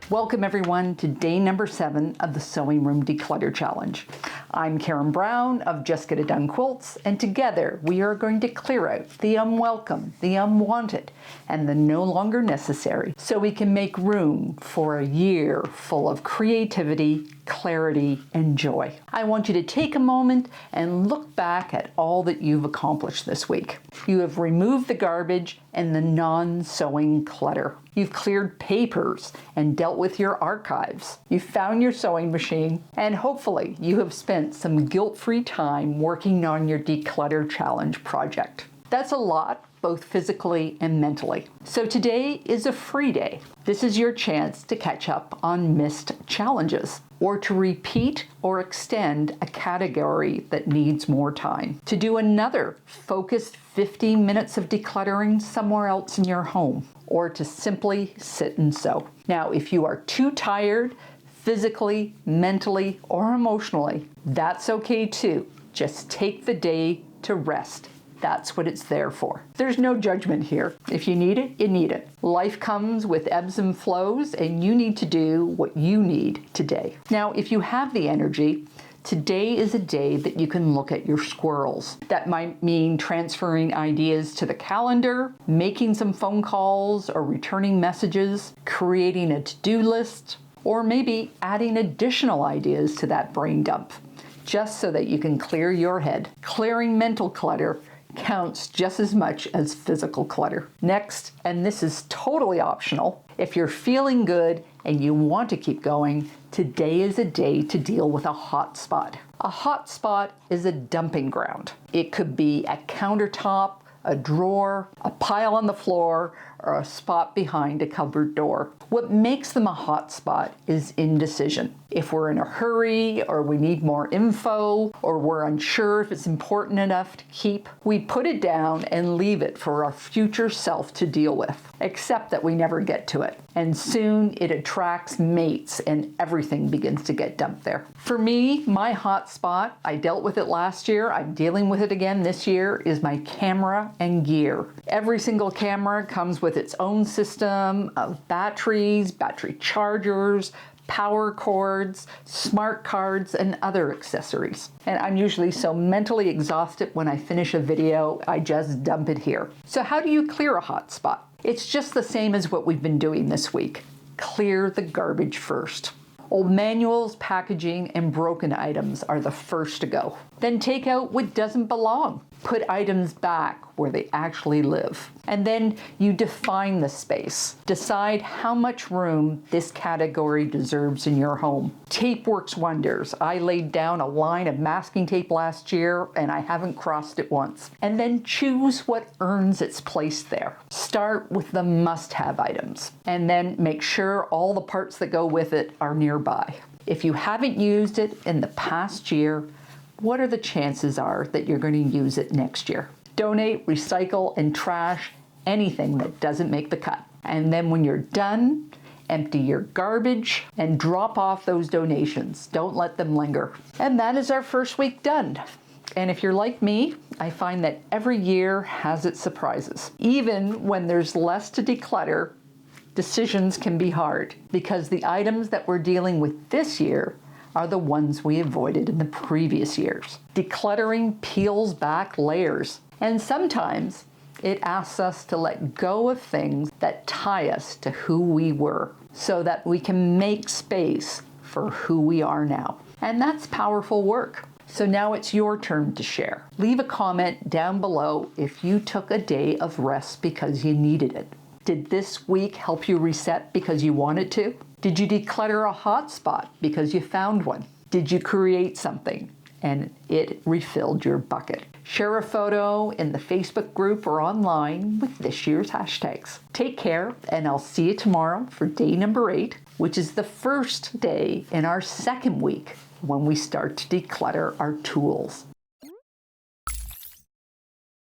Welcome everyone to day number 7 of the Sewing Room Declutter Challenge. I'm Karen Brown of Just Get It Done Quilts, and together we are going to clear out the unwelcome, the unwanted, and the no longer necessary so we can make room for a year full of creativity, clarity, and joy. I want you to take a moment and look back at all that you've accomplished this week. You have removed the garbage and the non-sewing clutter. You've cleared papers and dealt with your archives. You've found your sewing machine, and hopefully you have spent some guilt-free time working on your Declutter Challenge project. That's a lot, both physically and mentally. So today is a free day. This is your chance to catch up on missed challenges, or to repeat or extend a category that needs more time. To do another focused 15 minutes of decluttering somewhere else in your home, or to simply sit and sew. Now, if you are too tired, physically, mentally, or emotionally, that's okay too. Just take the day to rest. That's what it's there for. There's no judgment here. If you need it, you need it. Life comes with ebbs and flows, and you need to do what you need today. Now, if you have the energy, today is a day that you can look at your squirrels. That might mean transferring ideas to the calendar, making some phone calls or returning messages, creating a to-do list, or maybe adding additional ideas to that brain dump, just so that you can clear your head. Clearing mental clutter counts just as much as physical clutter. Next, and this is totally optional, if you're feeling good and you want to keep going, today is a day to deal with a hot spot. A hot spot is a dumping ground. It could be a countertop, a drawer, a pile on the floor, or a spot behind a cupboard door. What makes them a hot spot is indecision. If we're in a hurry, or we need more info, or we're unsure if it's important enough to keep, we put it down and leave it for our future self to deal with, except that we never get to it. And soon it attracts mates and everything begins to get dumped there. For me, my hot spot, I dealt with it last year, I'm dealing with it again this year, is my camera and gear. Every single camera comes with its own system of batteries, battery chargers, power cords, smart cards, and other accessories. And I'm usually so mentally exhausted when I finish a video, I just dump it here. So how do you clear a hot spot? It's just the same as what we've been doing this week. Clear the garbage first. Old manuals, packaging, and broken items are the first to go. Then take out what doesn't belong. Put items back where they actually live. And then you define the space. Decide how much room this category deserves in your home. Tape works wonders. I laid down a line of masking tape last year and I haven't crossed it once. And then choose what earns its place there. Start with the must-have items and then make sure all the parts that go with it are nearby. If you haven't used it in the past year, what are the chances are that you're going to use it next year? Donate, recycle, and trash anything that doesn't make the cut. And then when you're done, empty your garbage and drop off those donations. Don't let them linger. And that is our first week done. And if you're like me, I find that every year has its surprises. Even when there's less to declutter, decisions can be hard because the items that we're dealing with this year are the ones we avoided in the previous years. Decluttering peels back layers, and sometimes it asks us to let go of things that tie us to who we were so that we can make space for who we are now. And that's powerful work. So now it's your turn to share. Leave a comment down below if you took a day of rest because you needed it. Did this week help you reset because you wanted to? Did you declutter a hot spot because you found one? Did you create something and it refilled your bucket? Share a photo in the Facebook group or online with this year's hashtags. Take care, and I'll see you tomorrow for day number 8, which is the first day in our second week when we start to declutter our tools.